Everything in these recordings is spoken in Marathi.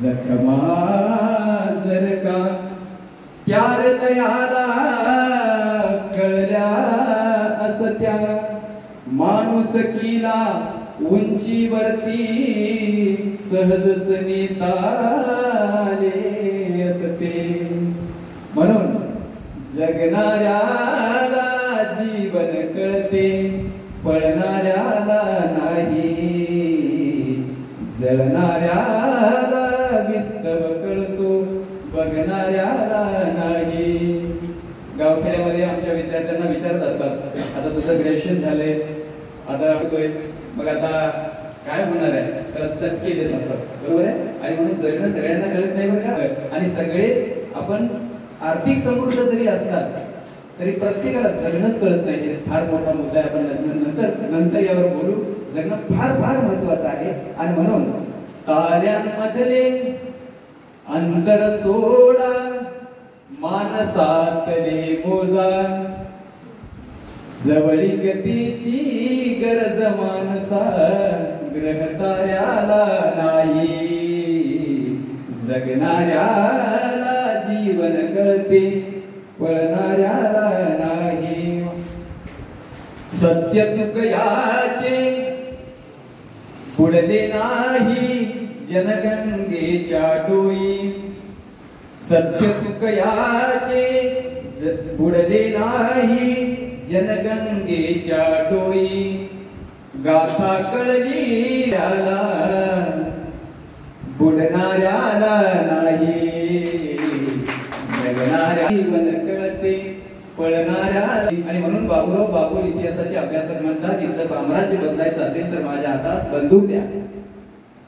जखमा जर का प्यार दयाला कळल्या असत्या माणुसकीला उंचीवरती सहजच नेता आले असते. म्हणून जगणाऱ्याला जीवन कळते, पळणाऱ्याला नाही, जळणाऱ्याला विस्तव कळतो, बघणाऱ्याला नाही. गावखेड्यामध्ये आमच्या विद्यार्थ्यांना विचारत असतात, आता तुझं ग्रॅज्युएशन झालंय, आता मग आता काय होणार आहे, त्याला चटके देत असतात, बरोबर आहे. आणि म्हणून जगणं सगळ्यांना कळत नाही बरं का. आणि सगळे आपण आर्थिक समृद्ध जरी असतात तरी प्रत्येकाला जगणंच कळत नाही. हे फार मोठा मुद्दा आहे, आपण नंतर यावर बोलू. जगणं फार फार महत्वाचं आहे. आणि म्हणून ताऱ्यांमधले अंतर सोडा, मानसातले मोजा, जवळीकतेची गरज मानसा ग्रह ताऱ्याला नाही, जगणाऱ्याला जीवन कळते, पळणाऱ्याला नाही. सत्य तुक याचे बुडले नाही जनगंगेच्या डोई, सत्य तुक याचे बुडले नाही जनगंगेच्या डोई. गाथा कळली त्याला बुडणाऱ्याला नाही, जगणाऱ्या जीवन कळते, पळणाऱ्या. आणि म्हणून बाबूराव बाबूल इतिहासाचे अभ्यासक म्हणतात, इथं साम्राज्य बदलायचं असेल तर माझ्या हातात बंदूक द्या.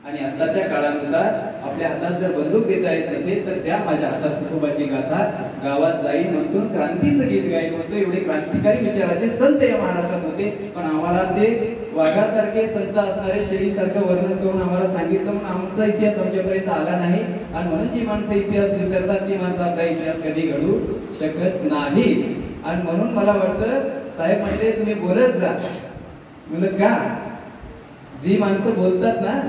आणि आताच्या काळानुसार आपल्या हातात जर बंदूक देता येत नसेल तर त्या माझ्या हातात तुकोबाची गाथा गावात जाईल म्हणून क्रांतीचं गीत गायन होतं. एवढे क्रांतिकारी विचाराचे संत या महाराष्ट्रात होते. पण आम्हाला ते वाघासारखे संत असणारे शेळीसारखं वर्णन करून आम्हाला सांगितलं म्हणून आमचा इतिहास आमच्यापर्यंत आला नाही. आणि म्हणून जी माणसं इतिहास विसरतात ती माणसं आपला इतिहास कधी घडू शकत नाही. आणि म्हणून मला वाटतं साहेब म्हणते तुम्ही बोलत जा. म्हणलं का, जी माणसं बोलतात ना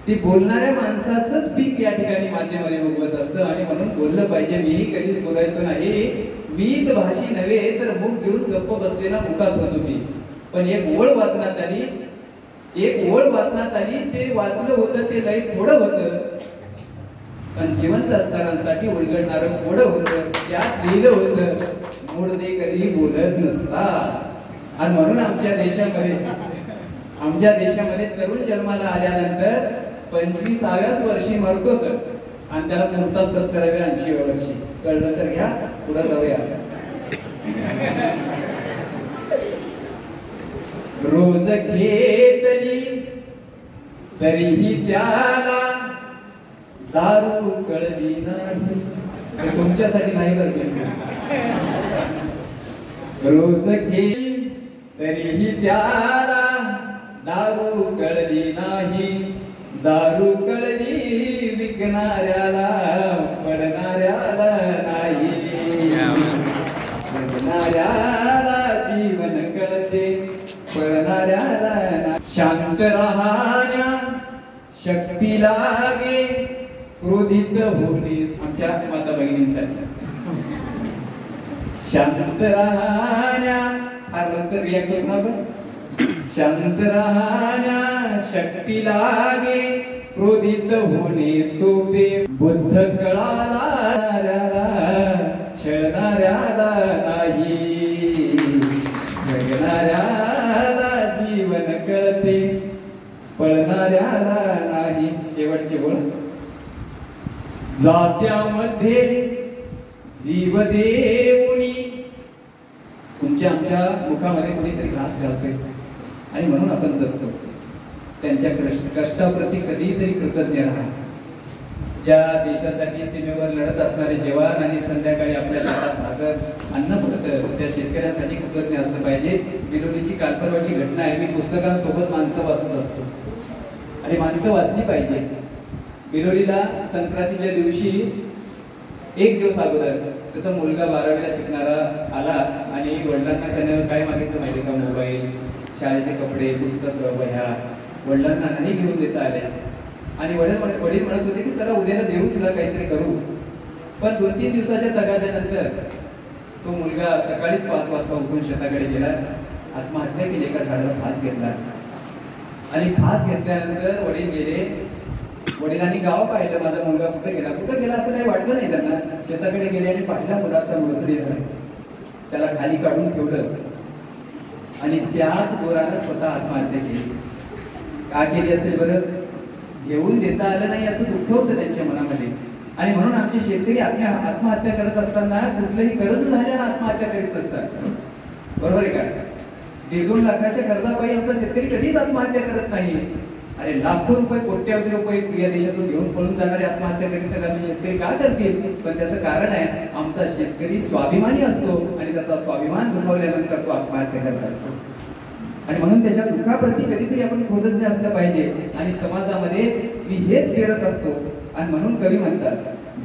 ती बोलणाऱ्या माणसाचंच पीक या ठिकाणी माध्यमाने उगवत असतं. आणि म्हणून बोललं पाहिजे. मीही कधीच बोलायचो नाही. मीत भाषी नव्हे तर मुख घेऊन गप्प बसलेला मुकाच होतो मी. पण एक ओळ वाचण्यात आली, एक ओळ वाचण्यात आली, ते वाचलं होतं ते लय थोडं होतं, पण जिवंत असणाऱ्यांसाठी उलगडणारं थोडं होतं. त्यात लिहिलं होतं मुडदे कधी बोलत नसतात. आणि म्हणून आमच्या देशामध्ये तरुण जन्माला आल्यानंतर 25व्याच वर्षी मरतो सर, आणि त्याला पुरतात 70व्या 80व्या वर्षी. कळलं तर घ्या, पुढे जाऊया. रोज घेतली तरीही त्याला दारू कळली नाही. तुमच्यासाठी नाही करते. रोज घेतली तरीही त्याला दारू कळली नाही, दारू कळली विकणाऱ्याला, पडणाऱ्याला नाही, जगणाऱ्याला जीवन कळते, पळणाऱ्याला नाही. शांत राहण्या शक्ती लागे, क्रोधित होणे. आमच्या माता भगिनींसाठी शांत राहण्या, फार लवकर रिॲक्ट करू नका. शांत राहण्या शक्ती लागे, क्रोधित होणे सोपे, बुद्ध कळाला छळणाऱ्याला नाही, जगणाऱ्याला जीवन कळते, पळणाऱ्याला नाही. शेवटचे बोल. जात्यामध्ये जीव देऊनी. तुमच्या आमच्या मुखामध्ये कोणीतरी घास घालतोय आणि म्हणून आपण जगतो. त्यांच्या कष्टाप्रती कधीतरी कृतज्ञ राहा. ज्या देशासाठी सीमेवर लढत असणारे जवान आणि संध्याकाळी आपल्या हातात भाकर अन्न पडतं त्या शेतकऱ्यांसाठी कृतज्ञ असलं पाहिजे. बिलोलीची कालपरवाची घटना आहे. मी पुस्तकांसोबत माणसं वाचत असतो आणि माणसं वाचली पाहिजे. बिलोलीला संक्रांतीच्या दिवशी एक दिवस अगोदर त्याचा मुलगा 12वीला शिकणारा आला आणि वडिलांना त्यानं काय मागितलं माहिती का, मोबाईल, शाळेचे कपडे, पुस्तक, वह्या. वडिलांना नाही घेऊन देता आल्या. आणि वडील म्हणत होते की चला उद्याला देऊ तुला काहीतरी करू. पण 2-3 दिवसाच्या तगाद्यानंतर तो मुलगा सकाळीच 5 वाजता उठून शेताकडे गेला, आत्महत्या केली, एका झाडाला फास घेतला. आणि फास घेतल्यानंतर वडील गेले, वडिलांनी गाव पाहिलं, माझा मुलगा कुठे गेला असं काही वाटलं नाही त्यांना. शेताकडे गेले आणि पहिल्या मुलाचा मृतदेह त्याला खाली काढून ठेवलं आणि त्याच पोरानं स्वतः आत्महत्या केली. का केली असेल बरं? घेऊन देता आलं नाही याचं दुःख होतं त्यांच्या मनामध्ये. आणि म्हणून आमचे शेतकरी आत्महत्या करत असताना कुठलंही कर्ज झाल्यानं आत्महत्या करीत असतात. बरोबर आहे का? 1.5-2 लाखाच्या कर्जापायी आमचा शेतकरी कधीच आत्महत्या करत नाही. अरे लाखो रुपये, कोट्यावधी रुपये या देशातून घेऊन पळून जाणारे आत्महत्या करीत आम्ही शेतकरी का करतील? पण त्याचं कारण आहे, आमचा शेतकरी स्वाभिमानी असतो आणि त्याचा स्वाभिमान दुखावल्यानंतर तो आत्महत्या करत असतो. आणि म्हणून त्याच्या दुःखाप्रती कधीतरी आपण कृतज्ञ असलं पाहिजे. आणि समाजामध्ये मी हेच फेरत असतो. आणि म्हणून कवी म्हणतात,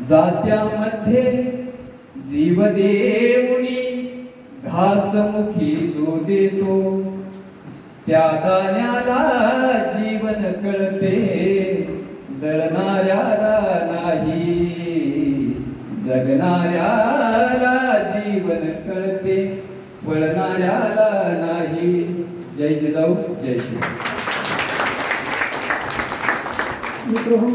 जात्यामध्ये जीव देऊनी घासमुखी जो देतो, त्या दाण्याला जीवन कळते, जळणाऱ्याला नाही, जगणाऱ्याला जीवन कळते, वळणाऱ्याला नाही. जय जिजाऊ, जय श्री. मित्र हो,